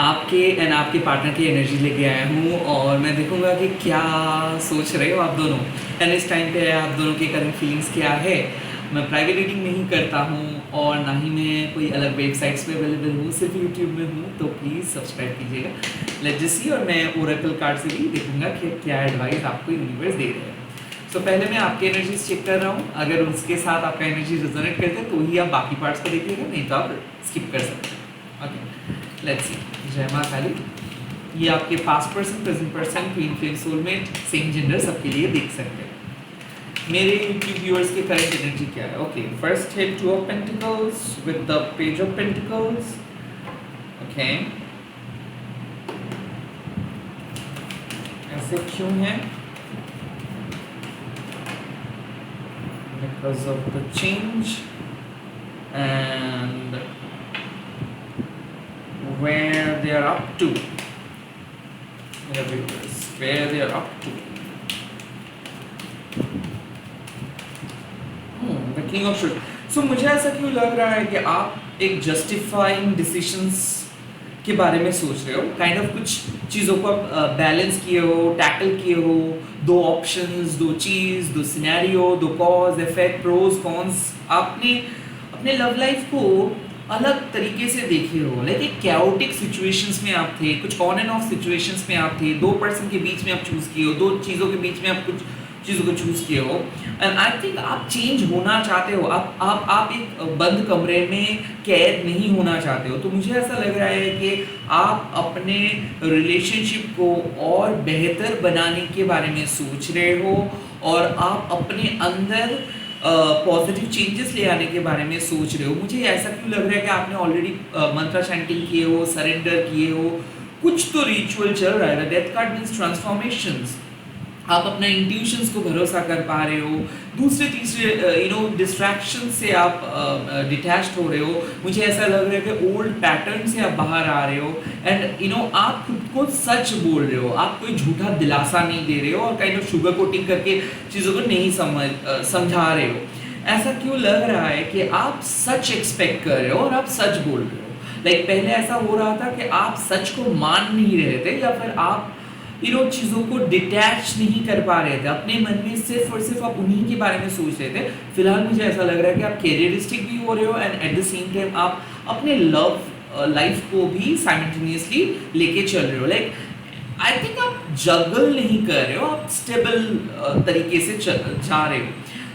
आपके एंड आपके पार्टनर की एनर्जी लेके आया हूँ और मैं देखूँगा कि क्या सोच रहे हो आप दोनों एंड इस टाइम पे आप दोनों की करंट फीलिंग्स क्या है। मैं प्राइवेट रीडिंग नहीं करता हूँ और ना ही मैं कोई अलग वेबसाइट्स पे अवेलेबल हूँ, सिर्फ यूट्यूब में हूँ, तो प्लीज़ सब्सक्राइब कीजिएगा। Let's just see. और मैं ओरेकल कार्ड से भी देखूँगा कि क्या एडवाइस आपको यूनिवर्स दे रहे हैं। सो पहले मैं आपकी एनर्जीज चेक कर रहा हूँ, अगर उसके साथ आपका एनर्जी रिजोनेट करते हैं तो ही आप बाकी पार्ट्स को देखिएगा, नहीं तो आप स्किप कर सकते हैं। Okay, let's see. जय माँ काली। ये आपके past person, present person, twin flame, soulmate, same gender सबके लिए देख सकते हैं। मेरे यूट्यूब व्यूअर्स के करंट एनर्जी क्या है। ओके, फर्स्ट है two of pentacles with the page of pentacles. Okay, ऐसे क्यों है? Because of the change and where they are up to. Where they are up to. The King of Swords. So मुझे ऐसा क्यों लग रहा है कि आप एक जस्टिफाइंग डिसीजंस के बारे में सोच रहे हो, काइंड ऑफ कुछ चीज़ों को आप बैलेंस किए हो, टैकल किए हो, दो ऑप्शंस, दो चीज़, दो सिनेरियो, दो कॉज इफेक्ट, प्रोज कॉन्स, आपने अपने लव लाइफ को अलग तरीके से देखे हो। लाइक एक कैओटिक सिचुएशंस में आप थे, कुछ ऑन एंड ऑफ सिचुएशंस में आप थे, दो पर्सन के बीच में आप चूज़ किए हो, दो चीज़ों के बीच में आप कुछ चीज़ों को चूज़ किए हो एंड आई थिंक आप चेंज होना चाहते हो। आप एक बंद कमरे में कैद नहीं होना चाहते हो। तो मुझे ऐसा लग रहा है कि आप अपने रिलेशनशिप को और बेहतर बनाने के बारे में सोच रहे हो और आप अपने अंदर पॉजिटिव चेंजेस ले आने के बारे में सोच रहे हो। मुझे ऐसा क्यों लग रहा है कि आपने ऑलरेडी मंत्र चैंटिंग किए हो, सरेंडर किए हो, कुछ तो रिचुअल चल रहा है। Death card means transformations. आप अपना इंट्यूशंस को भरोसा कर पा रहे हो, दूसरे तीसरे डिस्ट्रैक्शन से आप डिटैच्ड हो रहे हो। मुझे ऐसा लग रहा है कि ओल्ड पैटर्न से आप बाहर आ रहे हो एंड आप खुद को सच बोल रहे हो, आप कोई झूठा दिलासा नहीं दे रहे हो और काइंड ऑफ शुगर कोटिंग करके चीज़ों को नहीं समझा रहे हो। ऐसा क्यों लग रहा है कि आप सच एक्सपेक्ट कर रहे हो और आप सच बोल रहे हो। लाइक पहले ऐसा हो रहा था कि आप सच को मान नहीं रहे थे या फिर आप चीज़ों को डिटैच नहीं कर पा रहे थे, अपने मन में सिर्फ और सिर्फ आप उन्हीं के बारे में सोच रहे थे। फिलहाल मुझे ऐसा लग रहा है कि आप कैरियरिस्टिक भी हो रहे हो and at the same time आप अपने लव लाइफ को भी साइमल्टेनियसली लेके चल रहे हो। लाइक आई थिंक आप जगल नहीं कर रहे हो, आप स्टेबल तरीके से जा रहे हो।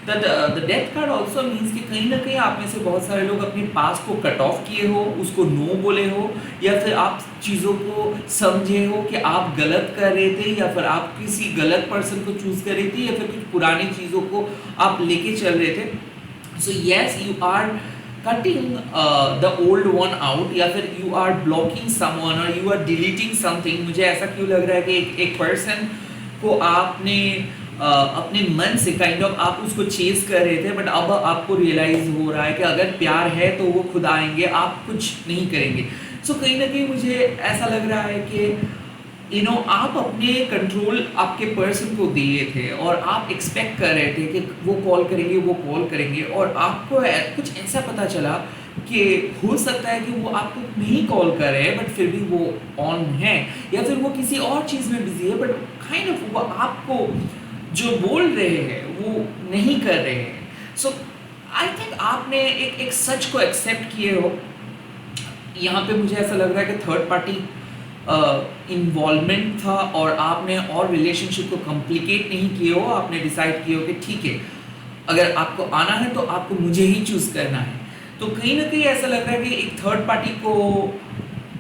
The death card also means कि कहीं ना कहीं आप में से बहुत सारे लोग अपने पास को कट ऑफ किए हो, उसको नो बोले हो, या फिर आप चीज़ों को समझे हो कि आप गलत कर रहे थे या फिर आप किसी गलत पर्सन को चूज़ कर रही थी या फिर कुछ पुरानी चीज़ों को आप लेके चल रहे थे। So yes, you are cutting the old one out या फिर यू आर ब्लॉकिंग समवन और यू आर डिलीटिंग समथिंग। मुझे ऐसा क्यों लग रहा है कि एक पर्सन को आपने अपने मन से काइंड ऑफ आप उसको चेस कर रहे थे, बट अब आपको रियलाइज हो रहा है कि अगर प्यार है तो वो खुद आएंगे, आप कुछ नहीं करेंगे। सो कहीं ना कहीं मुझे ऐसा लग रहा है कि आप अपने कंट्रोल आपके पर्सन को दिए थे और आप एक्सपेक्ट कर रहे थे कि वो कॉल करेंगे और आपको कुछ ऐसा पता चला कि हो सकता है कि वो आपको नहीं कॉल कर रहे हैं बट फिर भी वो ऑन है, या फिर वो किसी और चीज़ में बिजी है बट काइंड ऑफ वो आपको जो बोल रहे हैं वो नहीं कर रहे हैं। सो आई थिंक आपने एक सच को एक्सेप्ट किए हो। यहाँ पे मुझे ऐसा लग रहा है कि थर्ड पार्टी इन्वॉल्वमेंट था और आपने और रिलेशनशिप को कॉम्प्लिकेट नहीं किए हो। आपने डिसाइड किए हो कि ठीक है, अगर आपको आना है तो आपको मुझे ही चूज़ करना है। तो कहीं ना कहीं ऐसा लग रहा है कि एक थर्ड पार्टी को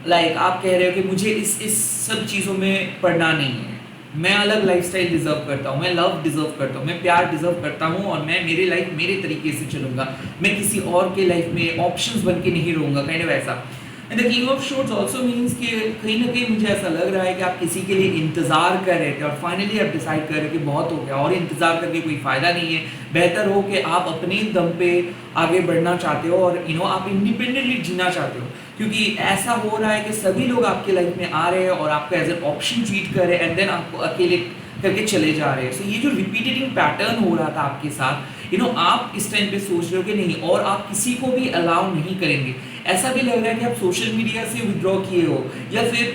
लाइक आप कह रहे हो कि मुझे इस सब चीज़ों में पड़ना नहीं है, मैं अलग लाइफस्टाइल डिजर्व करता हूँ, मैं लव डिजर्व करता हूँ, मैं प्यार डिजर्व करता हूँ और मैं मेरी लाइफ मेरे तरीके से चलूँगा, मैं किसी और के लाइफ में ऑप्शंस बन के नहीं रहूँगा, काइंड ऑफ ऐसा। And the king of shorts also means कि कहीं ना कहीं मुझे ऐसा लग रहा है कि आप किसी के लिए इंतज़ार कर रहे थे और फाइनली आप डिसाइड कर रहे कि बहुत हो गया और इंतज़ार करके कोई फ़ायदा नहीं है, बेहतर हो कि आप अपने दम पे आगे बढ़ना चाहते हो और आप इंडिपेंडेंटली जीना चाहते हो। क्योंकि ऐसा हो रहा है कि सभी लोग आपके लाइफ में आ रहे हैं और आपको एज एन ऑप्शन ट्रीट कर रहे हैं एंड देन आपको अकेले करके चले जा रहे हैं। सो ये जो रिपीटेटिंग पैटर्न हो रहा था आपके साथ, आप इस टाइम पे सोच रहे हो कि नहीं और आप किसी को भी अलाउ नहीं करेंगे। ऐसा भी लग रहा है कि आप सोशल मीडिया से विड्रॉ किए हो, या फिर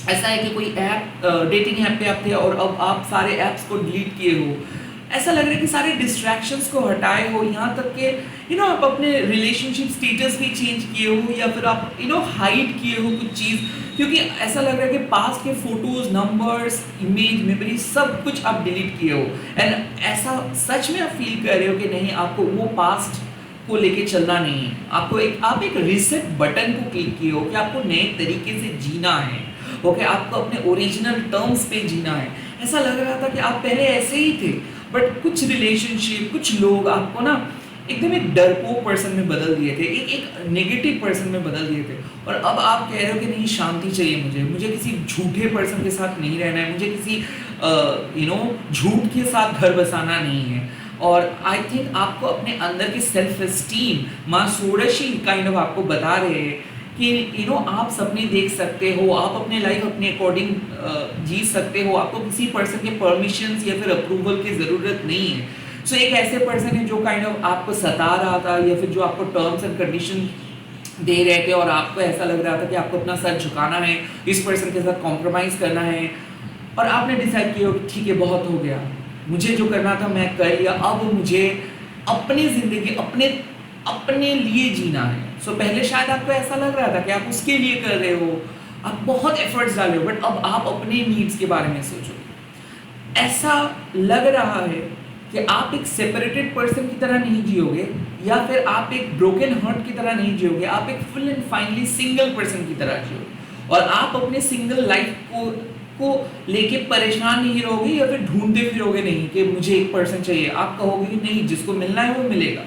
ऐसा है कि कोई ऐप, डेटिंग ऐप पे आप थे और अब आप सारे ऐप्स को डिलीट किए हो। ऐसा लग रहा है कि सारे डिस्ट्रैक्शंस को हटाए हो, यहाँ तक कि आप अपने रिलेशनशिप स्टेटस भी चेंज किए हो, या फिर आप हाइड किए हो कुछ चीज़, क्योंकि ऐसा लग रहा है कि पास्ट के फोटोज, नंबर्स, इमेज, मेमोरी सब कुछ आप डिलीट किए हो। एंड ऐसा सच में आप फील कर रहे हो कि नहीं, आपको वो पास्ट को लेके चलना नहीं है, आप एक रीसेट बटन को क्लिक किए हो कि आपको नए तरीके से जीना है, ओके, आपको अपने ओरिजिनल टर्म्स पे जीना है। ऐसा लग रहा था कि आप पहले ऐसे ही थे, बट कुछ रिलेशनशिप, कुछ लोग आपको ना एकदम एक डरपोक पर्सन में बदल दिए थे, एक नेगेटिव पर्सन में बदल दिए थे, और अब आप कह रहे हो कि नहीं, शांति चाहिए मुझे किसी झूठे पर्सन के साथ नहीं रहना है, मुझे किसी झूठ के साथ घर बसाना नहीं है। और आई थिंक आपको अपने अंदर की सेल्फ एस्टीम, माँ षोडशी काइंड ऑफ आपको बता रहे हैं कि आप सपने देख सकते हो, आप अपने लाइफ अपने अकॉर्डिंग जी सकते हो, आपको किसी पर्सन के परमिशंस या फिर अप्रूवल की ज़रूरत नहीं है। सो एक ऐसे पर्सन है जो काइंड ऑफ आपको सता रहा था, या फिर जो आपको टर्म्स एंड कंडीशन दे रहे थे और आपको ऐसा लग रहा था कि आपको अपना सर झुकाना है, इस पर्सन के साथ कॉम्प्रोमाइज़ करना है, और आपने डिसाइड किया कि ठीक है, बहुत हो गया, मुझे जो करना था मैं कर लिया, अब मुझे अपनी ज़िंदगी अपने लिए जीना है। सो पहले शायद आपको ऐसा लग रहा था कि आप उसके लिए कर रहे हो, आप बहुत एफर्ट्स डाल रहे हो, बट अब आप अपने नीड्स के बारे में सोचो। ऐसा लग रहा है कि आप एक सेपरेटेड पर्सन की तरह नहीं जियोगे, या फिर आप एक ब्रोकन हार्ट की तरह नहीं जियोगे, आप एक full and finally single person की तरह जियोगे, और आप अपने सिंगल लाइफ को लेके परेशान नहीं रहोगे, या फिर ढूंढते फिरोगे नहीं कि मुझे एक पर्सन चाहिए। आप कहोगे कि नहीं, जिसको मिलना है वो मिलेगा।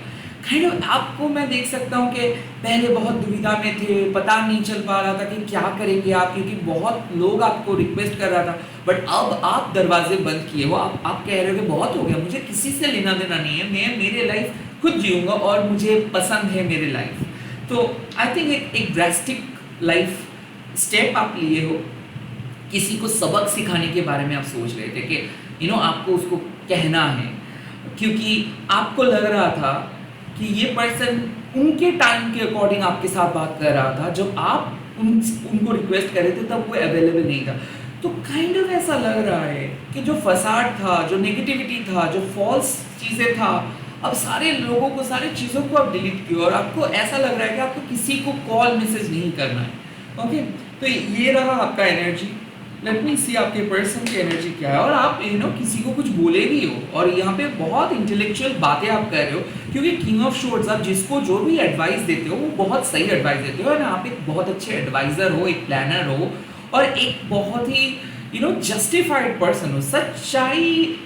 काइंड ऑफ आपको मैं देख सकता हूँ कि पहले बहुत दुविधा में थे, पता नहीं चल पा रहा था कि क्या करेंगे आप, क्योंकि बहुत लोग आपको रिक्वेस्ट कर रहा था, बट अब आप दरवाजे बंद किए हो, आप कह रहे हो कि बहुत हो गया, मुझे किसी से लेना देना नहीं है, मैं मेरे लाइफ खुद जीऊँगा और मुझे पसंद है मेरे लाइफ। तो आई थिंक एक ड्रास्टिक लाइफ स्टेप आप लिए हो, किसी को सबक सिखाने के बारे में आप सोच रहे थे कि आपको उसको कहना है, क्योंकि आपको लग रहा था कि ये पर्सन उनके टाइम के अकॉर्डिंग आपके साथ बात कर रहा था, जब आप उनको रिक्वेस्ट कर रहे थे तब वो अवेलेबल नहीं था। तो काइंड ऑफ ऐसा लग रहा है कि जो फसाड था, जो नेगेटिविटी था, जो फॉल्स चीज़ें था, अब सारे लोगों को, सारी चीज़ों को आप डिलीट किए, और आपको ऐसा लग रहा है कि आपको किसी को कॉल मैसेज नहीं करना है। ओके, तो ये रहा आपका एनर्जी। लेट मी सी आपके पर्सन की एनर्जी क्या है, और आप किसी को कुछ बोले भी हो, और यहाँ पे बहुत इंटेलेक्चुअल बातें आप कर रहे हो, क्योंकि किंग ऑफ शॉर्ट्स, आप जिसको जो भी एडवाइस देते हो वो बहुत सही एडवाइस देते हो, और आप एक बहुत अच्छे एडवाइज़र हो, एक प्लानर हो, और एक बहुत ही जस्टिफाइड पर्सन हो। सच्चाई,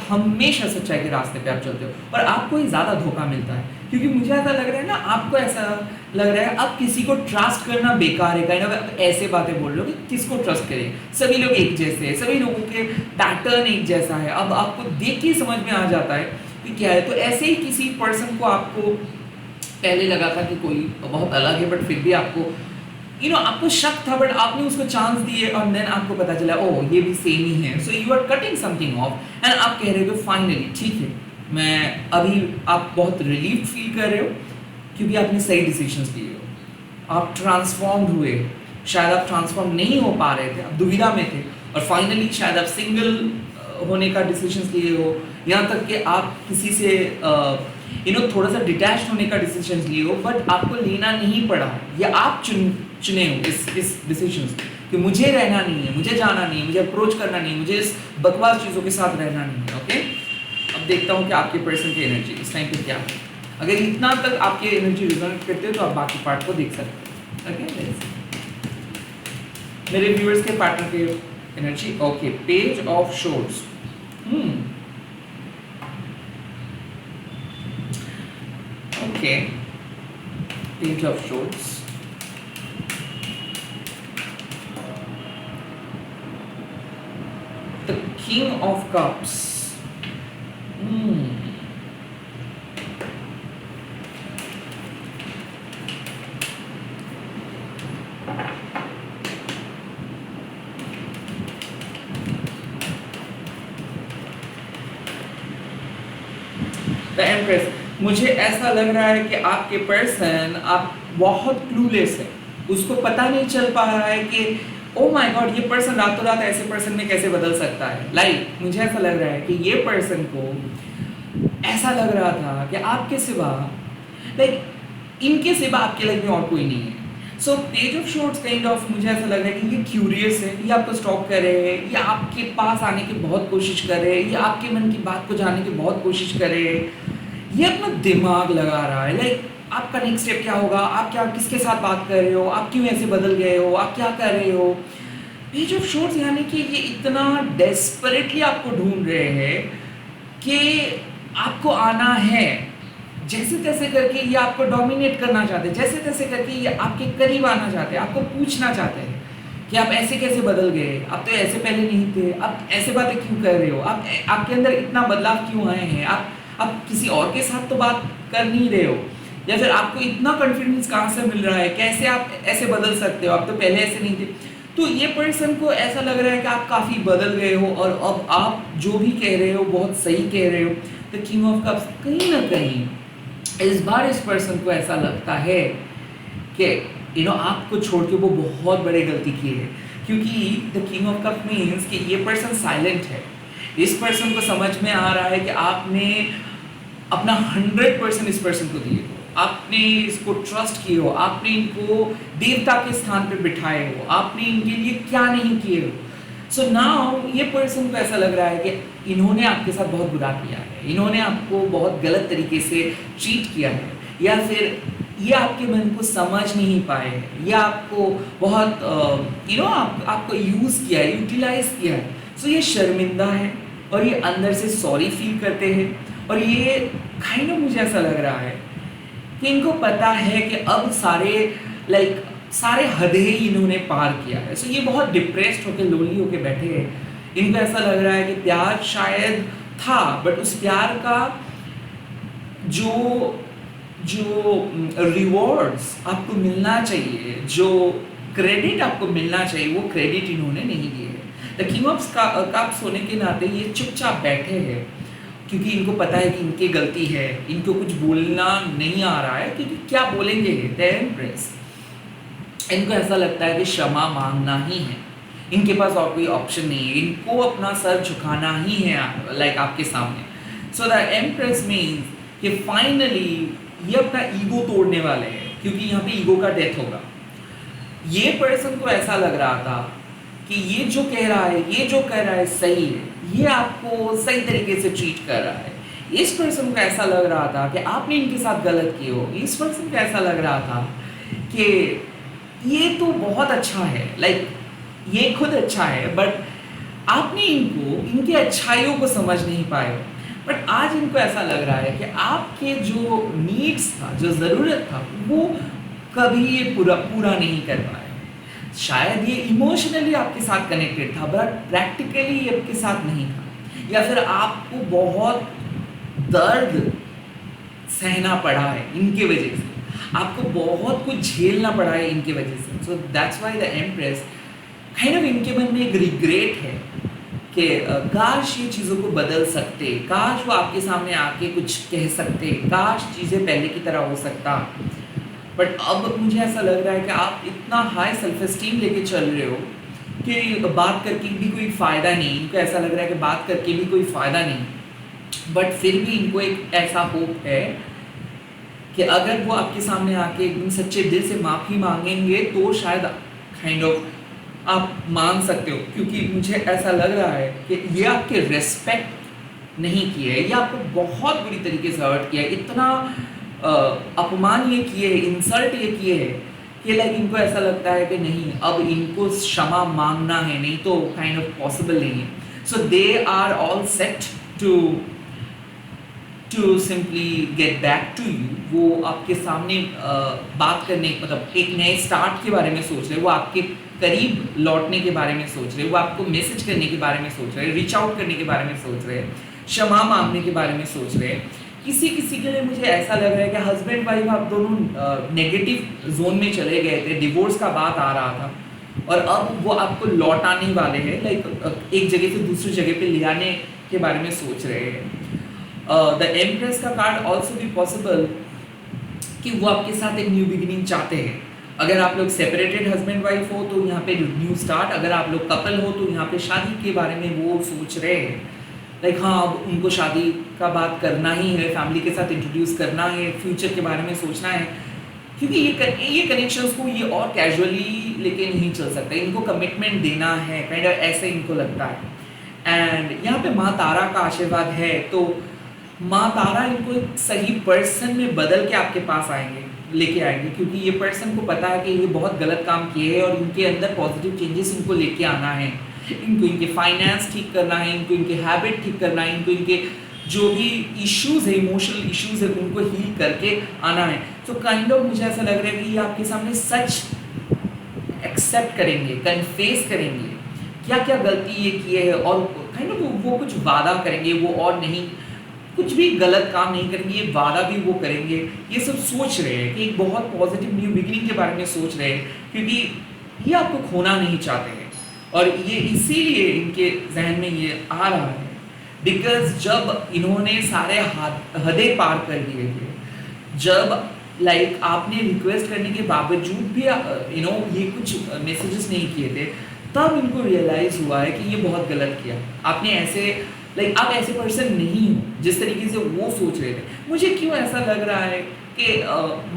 हमेशा सच्चाई के रास्ते पे आप चलते हो, और आपको ही ज़्यादा धोखा मिलता है, क्योंकि मुझे ऐसा लग रहा है ना, आपको ऐसा लग रहा है अब किसी को ट्रस्ट करना बेकार है। काइंड ऑफ ऐसे बातें बोल रहे हो कि किसको ट्रस्ट करें, सभी लोग एक जैसे हैं, सभी लोगों के पैटर्न एक जैसा है, अब आपको देख के समझ में आ जाता है कि क्या है। तो ऐसे ही किसी पर्सन को आपको पहले लगा था कि कोई बहुत अलग है, बट फिर भी आपको आपको शक था, बट आपने उसको चांस दिए, और देन आपको पता चला ओह ये भी सेम ही है। So you are cutting something off, and आप कह रहे हो फाइनली ठीक है, मैं अभी, आप बहुत रिलीफ फील कर रहे हो क्योंकि आपने सही डिसीजंस लिए हो, आप ट्रांसफॉर्म्ड हुए। शायद आप ट्रांसफॉर्म नहीं हो पा रहे थे, आप दुविधा में थे, और फाइनली शायद आप सिंगल होने का डिसीजंस लिए हो, यहाँ तक कि आप किसी से थोड़ा सा डिटैच होने का डिसीजंस लिए हो, बट आपको लेना नहीं पड़ा, या आप चुने हो इस डिसीजन कि मुझे रहना नहीं है, मुझे जाना नहीं है, मुझे अप्रोच करना नहीं है, मुझे इस बकवास चीज़ों के साथ रहना नहीं है। ओके, अब देखता हूँ कि आपके पर्सन की एनर्जी इस टाइम पे क्या है। अगर इतना तक आपकी एनर्जी रिजल्ट करते हो तो आप बाकी पार्ट को देख सकते हो। ओके, मेरे व्यूअर्स के पार्टनर के energy. Okay, page of shorts. Okay, page of shorts, the King of Cups. The Empress. मुझे ऐसा लग रहा है कि आपके पर्सन बहुत क्लूलेस है, उसको पता नहीं चल पा रहा है कि ओ माय गॉड ये पर्सन रातों रात ऐसे पर्सन में कैसे बदल सकता है। मुझे ऐसा लग रहा है कि ये पर्सन को ऐसा लग रहा था कि आपके सिवा इनके सिवा आपके लाइफ में और कोई नहीं है। So page of shorts kind of मुझे ऐसा लग रहा है कि ये क्यूरियस है, ये आपको स्टॉक कर रहे हैं, ये आपके पास आने की बहुत कोशिश कर रहे हैं, ये आपके मन की बात को जानने की बहुत कोशिश कर रहे हैं, ये अपना दिमाग लगा रहा है आपका नेक्स्ट स्टेप क्या होगा, आप क्या किसके साथ बात कर रहे हो, आप क्यों ऐसे बदल गए हो, आप क्या कर रहे हो। पेज ऑफ शॉर्ट्स यानी कि ये इतना डेस्परेटली आपको ढूंढ रहे हैं कि आपको आना है, जैसे तैसे करके ये आपको डोमिनेट करना चाहते हैं, जैसे तैसे करके ये आपके करीब आना चाहते हैं, आपको पूछना चाहते हैं कि आप ऐसे कैसे बदल गए, आप तो ऐसे पहले नहीं थे, आप ऐसे बातें क्यों कर रहे हो, आप आपके अंदर इतना बदलाव क्यों आए हैं, आप किसी और के साथ तो बात कर नहीं रहे हो, या फिर आपको इतना कॉन्फिडेंस कहाँ से मिल रहा है, कैसे आप ऐसे बदल सकते हो, आप तो पहले ऐसे नहीं थे। तो ये पर्सन को ऐसा लग रहा है कि आप काफ़ी बदल गए हो और अब आप जो भी कह रहे हो बहुत सही कह रहे हो। द किंग ऑफ कप्स कहीं ना कहीं इस बार इस पर्सन को ऐसा लगता है कि आपको छोड़ के वो बहुत बड़ी गलती की है, क्योंकि the king of cup means कि ये पर्सन साइलेंट है। इस पर्सन को समझ में आ रहा है कि आपने अपना 100% इस पर्सन को दिए हो, आपने इसको ट्रस्ट किए हो, आपने इनको देवता के स्थान पे बिठाए हो, आपने इनके लिए क्या नहीं किए हो। सो नाउ ये पर्सन को ऐसा लग रहा है कि इन्होंने आपके साथ बहुत बुरा किया है, इन्होंने आपको बहुत गलत तरीके से ट्रीट किया है, या फिर ये आपके मन को समझ नहीं पाए हैं, या आपको बहुत आपको यूज़ किया है, यूटिलाइज किया है। सो ये शर्मिंदा है और ये अंदर से सॉरी फील करते हैं, और ये मुझे ऐसा लग रहा है कि इनको पता है कि अब सारे हद ही इन्होंने पार किया है। सो ये बहुत डिप्रेस्ड होकर लोनली होकर बैठे हैं। इनको ऐसा लग रहा है कि प्यार शायद था, बट उस प्यार का जो रिवॉर्ड्स आपको मिलना चाहिए, जो क्रेडिट आपको मिलना चाहिए, वो क्रेडिट इन्होंने नहीं दिए है। द किंग ऑफ कप्स होने के नाते ये चुपचाप बैठे हैं, क्योंकि इनको पता है कि इनकी गलती है, इनको कुछ बोलना नहीं आ रहा है, क्योंकि क्या बोलेंगे द एम्प्रेस। इनको ऐसा लगता है कि क्षमा मांगना ही है, इनके पास और कोई ऑप्शन नहीं है, इनको अपना सर झुकाना ही है आपके सामने। सो द एम्प्रेस मीन्स कि फाइनली ये अपना ईगो तोड़ने वाले हैं, क्योंकि यहाँ पे ईगो का डेथ होगा। ये पर्सन को ऐसा लग रहा था कि ये जो कह रहा है, ये जो कह रहा है सही है, ये आपको सही तरीके से ट्रीट कर रहा है। इस पर्सन को ऐसा लग रहा था कि आपने इनके साथ गलत किए हो। इस पर्सन को ऐसा लग रहा था कि ये तो बहुत अच्छा है, ये खुद अच्छा है, बट आपने इनकी अच्छाइयों को समझ नहीं पाए। बट आज इनको ऐसा लग रहा है कि आपके जो नीड्स था, जो ज़रूरत था, वो कभी ये पूरा नहीं कर पाए। शायद ये इमोशनली आपके साथ कनेक्टेड था, बट प्रैक्टिकली ये आपके साथ नहीं था, या फिर आपको बहुत दर्द सहना पड़ा है इनके वजह से, आपको बहुत कुछ झेलना पड़ा है इनके वजह से। So that's why the empress इनके मन में एक रिग्रेट है कि काश ये चीज़ों को बदल सकते, काश वो आपके सामने आके कुछ कह सकते, काश चीज़ें पहले की तरह हो सकता। बट अब मुझे ऐसा लग रहा है कि आप इतना हाई सेल्फ एस्टीम लेके चल रहे हो कि बात करके भी कोई फ़ायदा नहीं। इनको ऐसा लग रहा है कि बात करके भी कोई फ़ायदा नहीं, बट फिर भी इनको एक ऐसा होप है कि अगर वो आपके सामने आके एकदम सच्चे दिल से माफ़ी मांगेंगे तो शायद आप मान सकते हो, क्योंकि मुझे ऐसा लग रहा है कि ये आपके रेस्पेक्ट नहीं किए, ये आपको बहुत बुरी तरीके से हर्ट किया है, इतना अपमान ये किए है, इंसल्ट ये किए है कि इनको ऐसा लगता है कि नहीं, अब इनको क्षमा मांगना है, नहीं तो पॉसिबल नहीं है। So they are all set to simply get back to you. वो आपके सामने बात करने, मतलब एक नए स्टार्ट के बारे में सोच रहे, वो आपके करीब लौटने के बारे में सोच रहे, वो आपको मैसेज करने के बारे में सोच रहे, रीच आउट करने के बारे में सोच रहे, क्षमा मांगने के बारे में सोच रहे। किसी के लिए मुझे ऐसा लग रहा है कि हस्बैंड वाइफ आप दोनों नेगेटिव जोन में चले गए थे, डिवोर्स का बात आ रहा था, और अब वो आपको लौटाने वाले हैं, एक जगह से दूसरी जगह पे ले आने के बारे में सोच रहे हैं। द एम्प्रेस का कार्ड ऑल्सो भी पॉसिबल कि वो आपके साथ एक न्यू बिगिनिंग चाहते हैं। अगर आप लोग सेपरेटेड हस्बैंड वाइफ हो तो यहाँ पे न्यू स्टार्ट, अगर आप लोग कपल हो तो यहाँ पे शादी के बारे में वो सोच रहे हैं। लाइक हाँ, अब उनको शादी का बात करना ही है, फैमिली के साथ इंट्रोड्यूस करना है, फ्यूचर के बारे में सोचना है, क्योंकि ये कनेक्शंस को ये और कैजुअली लेके नहीं चल सकते, इनको कमिटमेंट देना है, काइंड ऑफ ऐसे इनको लगता है। एंड यहाँ पे माँ तारा का आशीर्वाद है, तो माँ तारा इनको एक सही पर्सन में बदल के आपके पास आएंगे, लेके आएंगे, क्योंकि ये पर्सन को पता है कि ये बहुत गलत काम किए हैं और इनके अंदर पॉजिटिव चेंजेस इनको लेके आना है। इनको इनके फाइनेंस ठीक करना है, इनको इनके हैबिट ठीक करना है, इनको इनके जो भी इश्यूज है, इमोशनल इश्यूज है, उनको हील करके आना है। तो काइंड ऑफ मुझे ऐसा लग रहा है कि ये आपके सामने सच एक्सेप्ट करेंगे, कन्फेस करेंगे क्या क्या गलती ये किए हैं, और काइंड ऑफ वो कुछ वादा करेंगे, वो और नहीं कुछ भी गलत काम नहीं करेंगे, ये वादा भी वो करेंगे। ये सब सोच रहे हैं कि एक बहुत पॉजिटिव न्यू बिगिनिंग के बारे में सोच रहे हैं, क्योंकि ये आपको खोना नहीं चाहते हैं, और ये इसीलिए इनके जहन में ये आ रहा है, बिकॉज जब इन्होंने सारे हदें पार कर दिए थे, जब लाइक आपने रिक्वेस्ट करने के बावजूद भी ये कुछ मैसेजेस नहीं किए थे, तब इनको रियलाइज हुआ है कि ये बहुत गलत किया। आपने ऐसे आप ऐसे पर्सन नहीं हो जिस तरीके से वो सोच रहे थे। मुझे क्यों ऐसा लग रहा है कि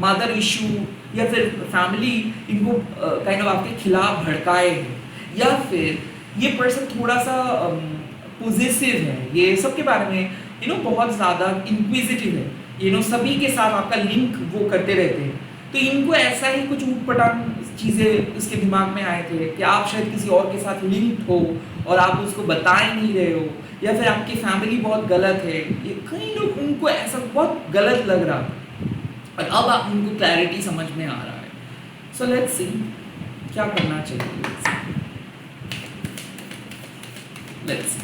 मदर इशू या फिर फैमिली इनको काइंड ऑफ आपके खिलाफ भड़काए हैं, या फिर ये पर्सन थोड़ा सा पॉजिटिव है, ये सबके बारे में बहुत ज़्यादा इंक्विजिटिव है, सभी के साथ आपका लिंक वो करते रहते हैं। तो इनको ऐसा ही कुछ ऊटपटांग चीज़ें उसके दिमाग में आए थे कि आप शायद किसी और के साथ लिंक्ड हो और आप उसको बता ही नहीं रहे हो, या फिर आपकी फैमिली बहुत गलत है, ये कई लोग उनको ऐसा बहुत गलत लग रहा है, और अब आप उनको क्लैरिटी समझ में आ रहा है। सो लेट्स सी क्या करना चाहिए। लेट्स सी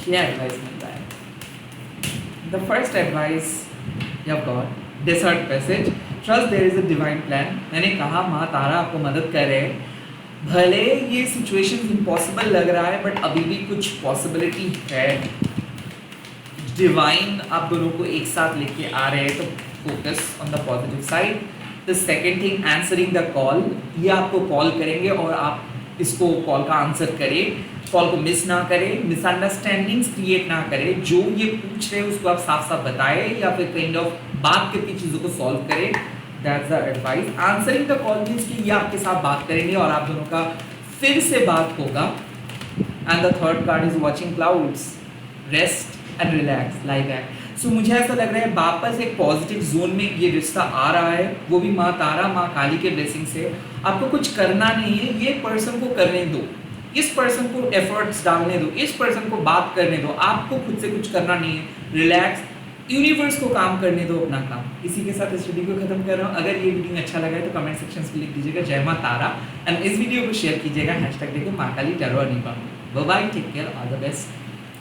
क्या एडवाइस मिलता है। The first advice you have got, desert passage, trust there is a divine plan. मैंने कहा माँ तारा आपको मदद कर रहे हैं, भले ये सिचुएशन इम्पॉसिबल लग रहा है बट अभी भी कुछ पॉसिबिलिटी है। डिवाइन आप दोनों को एक साथ लेके आ रहे हैं, तो focus on the positive side. The second thing, answering the call, ये आपको कॉल करेंगे और आप इसको कॉल का आंसर करें, कॉल को मिस ना करें, मिसअंडरस्टैंडिंग्स क्रिएट ना करें, जो ये पूछ रहे हैं उसको आप साफ साफ बताएं, या फिर काइंड ऑफ बात करके चीज़ों को सॉल्व करें। That's the advice. Answering the call means कि ये आपके साथ बात करेंगे और आप दोनों का फिर से बात होगा। And the third card is watching clouds, rest and relax, like that. So मुझे ऐसा लग रहा है वापस एक पॉजिटिव जोन में ये रिश्ता आ रहा है, वो भी माँ तारा माँ काली के ब्लेसिंग से। आपको कुछ करना नहीं है, ये पर्सन को करने दो, इस पर्सन को एफर्ट्स डालने दो, इस पर्सन को बात करने दो, आपको खुद से कुछ करना नहीं है। रिलैक्स, यूनिवर्स को काम करने दो अपना काम। इसी के साथ इस वीडियो को खत्म कर रहा हूँ। अगर ये वीडियो अच्छा लगा है तो कमेंट सेक्शन में लिख दीजिएगा जय माँ तारा, एंड इस वीडियो को शेयर कीजिएगा हैशटैग देके माँ Kali tarot Anipa. Bye bye, take care, all the best.